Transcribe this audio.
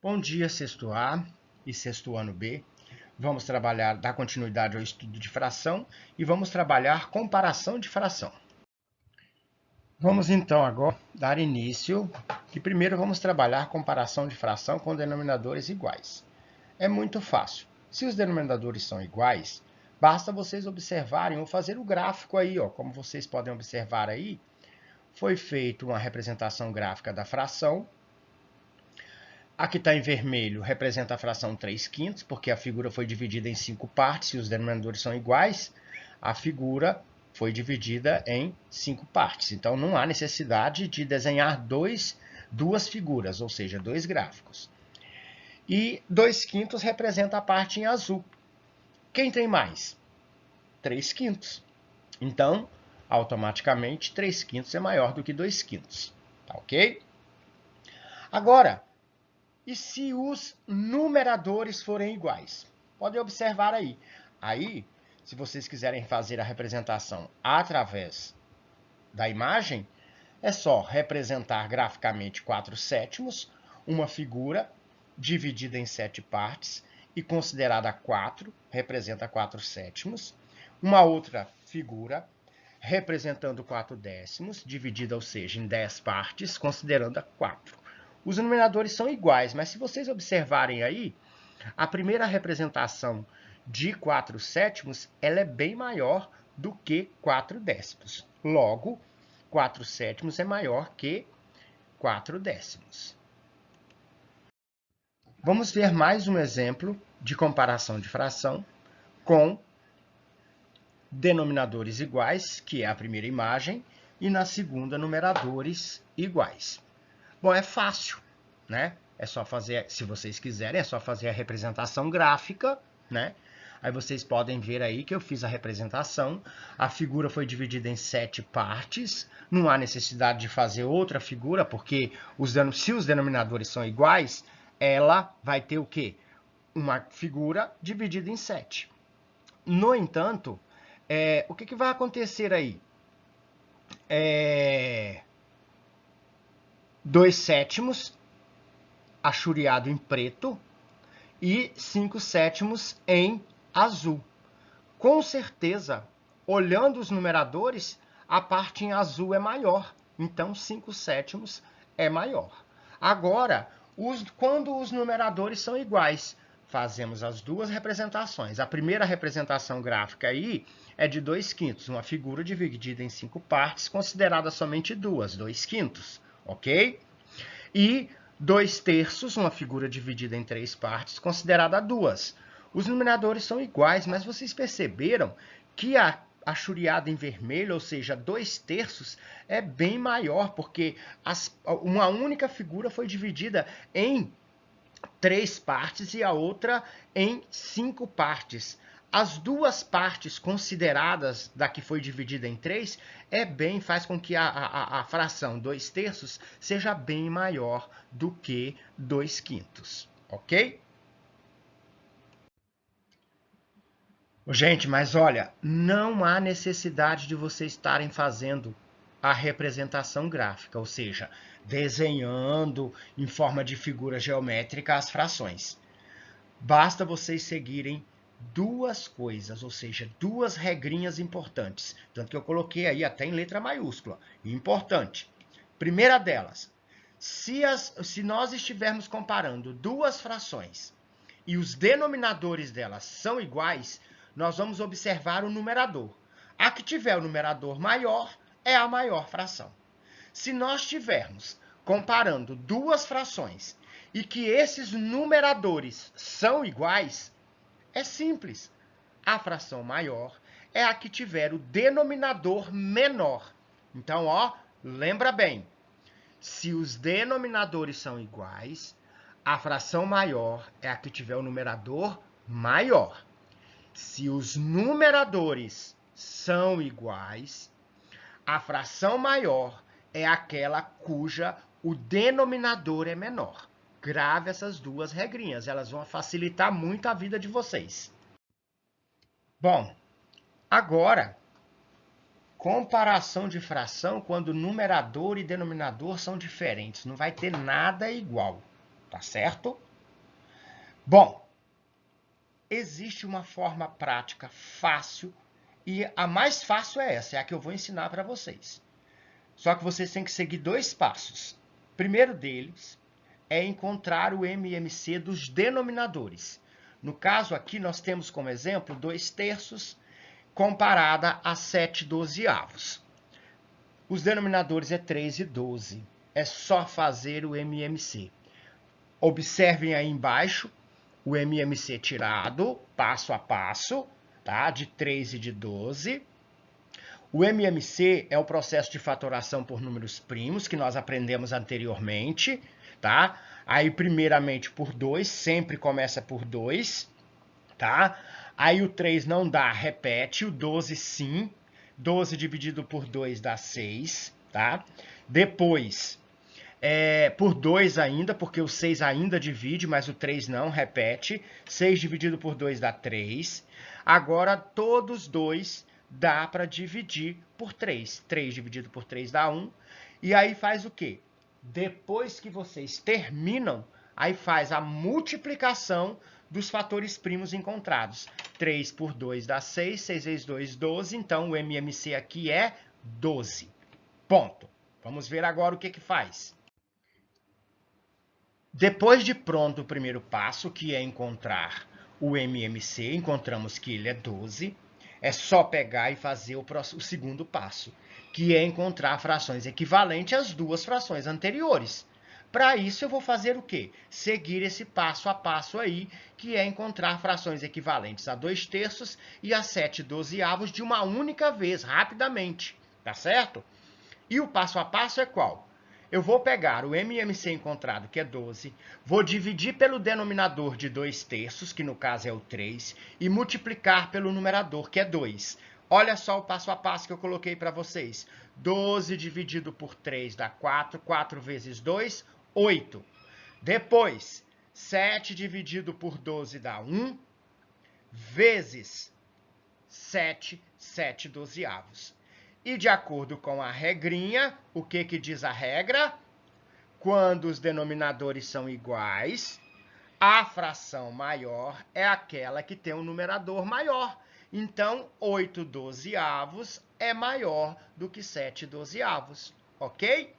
Bom dia, sexto A e sexto ano B. Vamos dar continuidade ao estudo de fração e vamos trabalhar comparação de fração. Vamos então agora dar início e primeiro vamos trabalhar comparação de fração com denominadores iguais. É muito fácil. Se os denominadores são iguais, basta vocês observarem ou fazer o gráfico aí, ó. Como vocês podem observar aí, foi feita uma representação gráfica da fração. Aqui está em vermelho, representa a fração 3/5, porque a figura foi dividida em 5 partes, e os denominadores são iguais, a figura foi dividida em 5 partes. Então, não há necessidade de desenhar duas figuras, ou seja, dois gráficos. E 2/5 representa a parte em azul. Quem tem mais? 3/5. Então, automaticamente, 3/5 é maior do que 2/5. Tá ok? Agora, e se os numeradores forem iguais? Podem observar aí. Aí, se vocês quiserem fazer a representação através da imagem, é só representar graficamente 4/7, uma figura dividida em 7 partes e considerada 4, representa 4/7. Uma outra figura representando 4/10, dividida, ou seja, em 10 partes, considerando a 4. Os numeradores são iguais, mas se vocês observarem aí, a primeira representação de 4/7 ela é bem maior do que 4/10. Logo, 4/7 é maior que 4/10. Vamos ver mais um exemplo de comparação de fração com denominadores iguais, que é a primeira imagem, e na segunda, numeradores iguais. Bom, é fácil, né? É só fazer, se vocês quiserem, é só fazer a representação gráfica, né? Aí vocês podem ver aí que eu fiz a representação, a figura foi dividida em 7 partes, não há necessidade de fazer outra figura, porque se os denominadores são iguais, ela vai ter o quê? Uma figura dividida em 7. No entanto, o que vai acontecer aí? 2/7 achuriado em preto e 5/7 em azul. Com certeza, olhando os numeradores, a parte em azul é maior, então 5/7 é maior. Agora, quando os numeradores são iguais, fazemos as duas representações. A primeira representação gráfica aí é de 2/5, uma figura dividida em 5 partes, considerada somente duas, 2/5, ok? E 2/3, uma figura dividida em 3 partes, considerada duas. Os numeradores são iguais, mas vocês perceberam que a achuriada em vermelho, ou seja, 2/3, é bem maior, porque uma única figura foi dividida em 3 partes e a outra em 5 partes. As duas partes consideradas da que foi dividida em 3 faz com que a fração 2/3 seja bem maior do que 2/5, ok? Gente, mas olha, não há necessidade de vocês estarem fazendo a representação gráfica, ou seja, desenhando em forma de figura geométrica as frações. Basta vocês seguirem duas coisas, ou seja, duas regrinhas importantes. Tanto que eu coloquei aí até em letra maiúscula. Importante. Primeira delas, se nós estivermos comparando duas frações e os denominadores delas são iguais, nós vamos observar o numerador. A que tiver o numerador maior é a maior fração. Se nós estivermos comparando duas frações e que esses numeradores são iguais, é simples. A fração maior é a que tiver o denominador menor. Então, ó, lembra bem. Se os denominadores são iguais, a fração maior é a que tiver o numerador maior. Se os numeradores são iguais, a fração maior é aquela cuja o denominador é menor. Grave essas duas regrinhas, elas vão facilitar muito a vida de vocês. Bom, agora, comparação de fração quando numerador e denominador são diferentes. Não vai ter nada igual, tá certo? Bom, existe uma forma prática fácil e a mais fácil é essa, é a que eu vou ensinar para vocês. Só que vocês têm que seguir 2 passos. O primeiro deles é encontrar o MMC dos denominadores. No caso aqui, nós temos como exemplo 2/3 comparada a 7/12. Os denominadores é 3 e 12. É só fazer o MMC. Observem aí embaixo o MMC tirado, passo a passo, tá? De 3 e de 12. O MMC é o processo de fatoração por números primos, que nós aprendemos anteriormente, tá? Aí, primeiramente, por 2, sempre começa por 2, tá? Aí o 3 não dá, repete, o 12 sim. 12 dividido por 2 dá 6, tá? Depois, por 2 ainda, porque o 6 ainda divide, mas o 3 não, repete. 6 dividido por 2 dá 3. Agora, todos 2 dá para dividir por 3. 3 dividido por 3 dá 1. E aí faz o quê? Depois que vocês terminam, aí faz a multiplicação dos fatores primos encontrados. 3 por 2 dá 6, 6 vezes 2, 12. Então, o MMC aqui é 12. Ponto. Vamos ver agora o que faz. Depois de pronto o primeiro passo, que é encontrar o MMC, encontramos que ele é 12, é só pegar e fazer o segundo passo, que é encontrar frações equivalentes às 2 frações anteriores. Para isso, eu vou fazer o quê? Seguir esse passo a passo aí, que é encontrar frações equivalentes a 2/3 e a 7/12 de uma única vez, rapidamente, tá certo? E o passo a passo é qual? Eu vou pegar o MMC encontrado, que é 12, vou dividir pelo denominador de 2/3, que no caso é o 3, e multiplicar pelo numerador, que é 2. Olha só o passo a passo que eu coloquei para vocês. 12 dividido por 3 dá 4, 4 vezes 2, 8. Depois, 7 dividido por 12 dá 1, vezes 7, 7/12. E de acordo com a regrinha, o que diz a regra? Quando os denominadores são iguais, a fração maior é aquela que tem um numerador maior. Então, 8/12 é maior do que 7/12, ok?